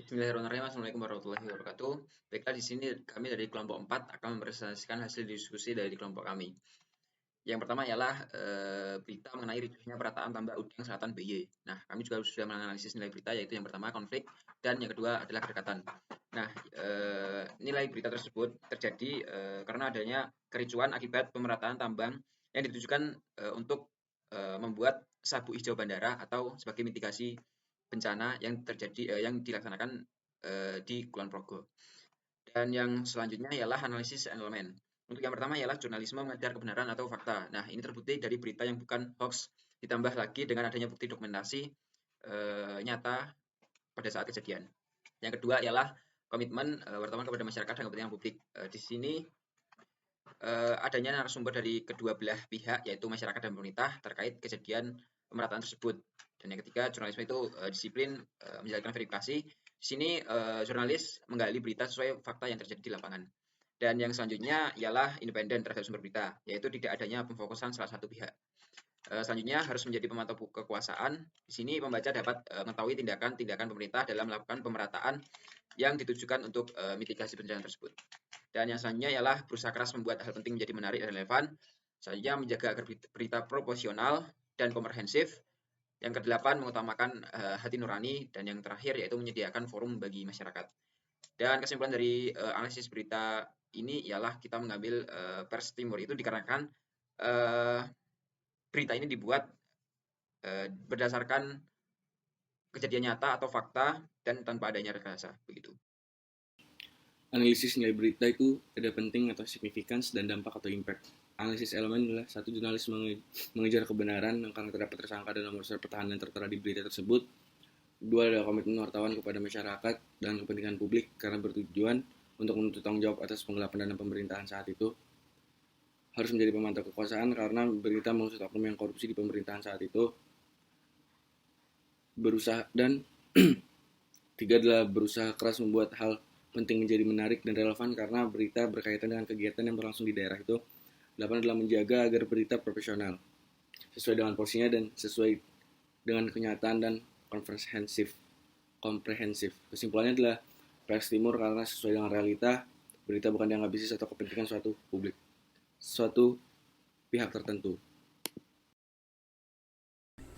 Bismillahirrahmanirrahim. Assalamualaikum warahmatullahi wabarakatuh. Baiklah, di sini kami dari kelompok 4 akan mempresentasikan hasil diskusi dari kelompok kami. Yang pertama ialah berita mengenai ricuhnya perataan tambak udang selatan BY. Nah, kami juga sudah menganalisis nilai berita, yaitu yang pertama konflik dan yang kedua adalah kedekatan. Nah, nilai berita tersebut terjadi karena adanya kericuan akibat pemerataan tambang yang ditujukan untuk membuat sabuk hijau bandara atau sebagai mitigasi bencana yang terjadi yang dilaksanakan di Kulon Progo. Dan yang selanjutnya ialah analisis elemen. Untuk yang pertama ialah jurnalisme mengejar kebenaran atau fakta. Nah, ini terbukti dari berita yang bukan hoax, ditambah lagi dengan adanya bukti dokumentasi nyata pada saat kejadian. Yang kedua ialah komitmen wartawan kepada masyarakat dan kepentingan publik. Di sini adanya narasumber dari kedua belah pihak, yaitu masyarakat dan pemerintah terkait kejadian pemerataan tersebut. Dan yang ketiga, jurnalisme itu disiplin menjalankan verifikasi. Di sini jurnalis menggali berita sesuai fakta yang terjadi di lapangan. Dan yang selanjutnya ialah independen terhadap sumber berita, yaitu tidak adanya pemfokusan salah satu pihak. Selanjutnya harus menjadi pemantau kekuasaan. Di sini pembaca dapat mengetahui tindakan-tindakan pemerintah dalam melakukan pemerataan yang ditujukan untuk mitigasi bencana tersebut. Dan yang selanjutnya ialah berusaha keras membuat hal penting menjadi menarik dan relevan. Selanjutnya menjaga agar berita proporsional dan komprehensif. Yang kedelapan, mengutamakan hati nurani. Dan yang terakhir yaitu menyediakan forum bagi masyarakat. Dan kesimpulan dari analisis berita ini ialah kita mengambil pers timur itu dikarenakan berita ini dibuat berdasarkan kejadian nyata atau fakta dan tanpa adanya rekayasa, begitu. Analisis nilai berita itu ada penting atau significance dan dampak atau impact. Analisis elemen adalah satu, jurnalis mengejar kebenaran karena terdapat tersangka dan nomor pertahanan yang tertera di berita tersebut. Dua adalah komitmen wartawan kepada masyarakat dan kepentingan publik karena bertujuan untuk menuntut tanggung jawab atas penggelapan dana pemerintahan saat itu. Harus menjadi pemantau kekuasaan karena berita mengusut oknum yang korupsi di pemerintahan saat itu. Berusaha dan tiga adalah berusaha keras membuat hal penting menjadi menarik dan relevan karena berita berkaitan dengan kegiatan yang berlangsung di daerah itu. 8 adalah menjaga agar berita profesional, sesuai dengan porsinya dan sesuai dengan kenyataan dan komprehensif. Kesimpulannya adalah pers timur karena sesuai dengan realita, berita bukan dianggap bisnis atau kepentingan suatu pihak tertentu.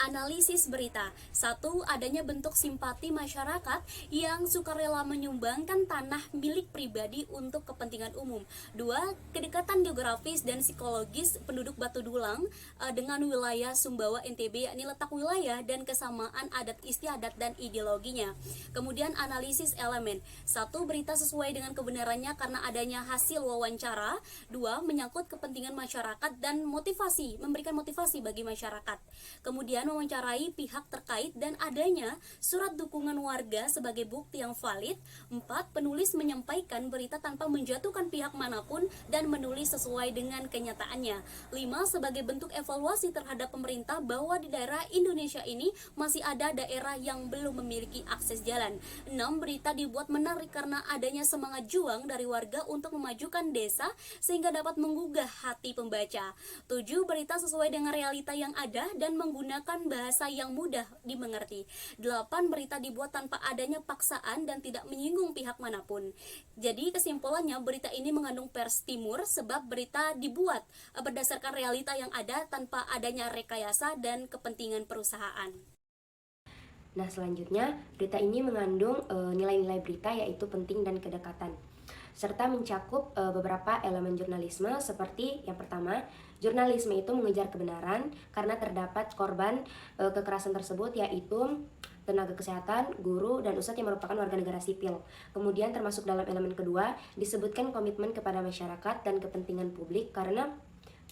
Analisis berita. 1. Adanya bentuk simpati masyarakat yang sukarela menyumbangkan tanah milik pribadi untuk kepentingan umum. 2. Kedekatan geografis dan psikologis penduduk Batu Dulang dengan wilayah Sumbawa NTB, yakni letak wilayah dan kesamaan adat istiadat dan ideologinya. Kemudian analisis elemen. 1. Berita sesuai dengan kebenarannya karena adanya hasil wawancara. 2. Menyangkut kepentingan masyarakat dan memberikan motivasi bagi masyarakat. Kemudian mewawancarai pihak terkait dan adanya surat dukungan warga sebagai bukti yang valid. 4. Penulis menyampaikan berita tanpa menjatuhkan pihak manapun dan menulis sesuai dengan kenyataannya. 5. Sebagai bentuk evaluasi terhadap pemerintah bahwa di daerah Indonesia ini masih ada daerah yang belum memiliki akses jalan. 6. Berita dibuat menarik karena adanya semangat juang dari warga untuk memajukan desa sehingga dapat menggugah hati pembaca. 7. Berita sesuai dengan realita yang ada dan menggunakan bahasa yang mudah dimengerti. 8. Berita dibuat tanpa adanya paksaan dan tidak menyinggung pihak manapun. Jadi kesimpulannya berita ini mengandung pers timur sebab berita dibuat berdasarkan realita yang ada tanpa adanya rekayasa dan kepentingan perusahaan. Nah, selanjutnya berita ini mengandung nilai-nilai berita yaitu penting dan kedekatan, serta mencakup beberapa elemen jurnalisme seperti yang pertama, jurnalisme itu mengejar kebenaran karena terdapat korban kekerasan tersebut yaitu tenaga kesehatan, guru, dan ustadz yang merupakan warga negara sipil. Kemudian termasuk dalam elemen kedua disebutkan komitmen kepada masyarakat dan kepentingan publik karena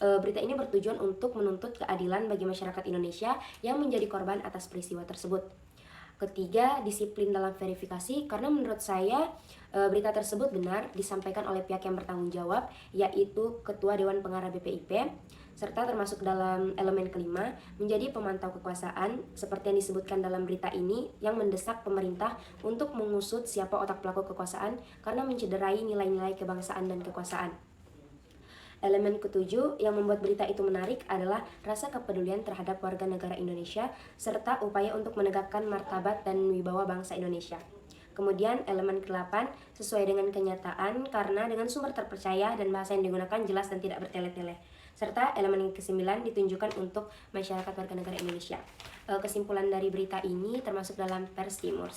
berita ini bertujuan untuk menuntut keadilan bagi masyarakat Indonesia yang menjadi korban atas peristiwa tersebut. Ketiga, disiplin dalam verifikasi karena menurut saya berita tersebut benar disampaikan oleh pihak yang bertanggung jawab yaitu Ketua Dewan Pengarah BPIP, serta termasuk dalam elemen kelima menjadi pemantau kekuasaan seperti yang disebutkan dalam berita ini yang mendesak pemerintah untuk mengusut siapa otak pelaku kekuasaan karena mencederai nilai-nilai kebangsaan dan kekuasaan. Elemen ketujuh yang membuat berita itu menarik adalah rasa kepedulian terhadap warga negara Indonesia serta upaya untuk menegakkan martabat dan wibawa bangsa Indonesia. Kemudian elemen ke-8 sesuai dengan kenyataan karena dengan sumber terpercaya dan bahasa yang digunakan jelas dan tidak bertele-tele. Serta elemen yang ke-9 ditunjukkan untuk masyarakat warga negara Indonesia. Kesimpulan dari berita ini termasuk dalam Pers Timur.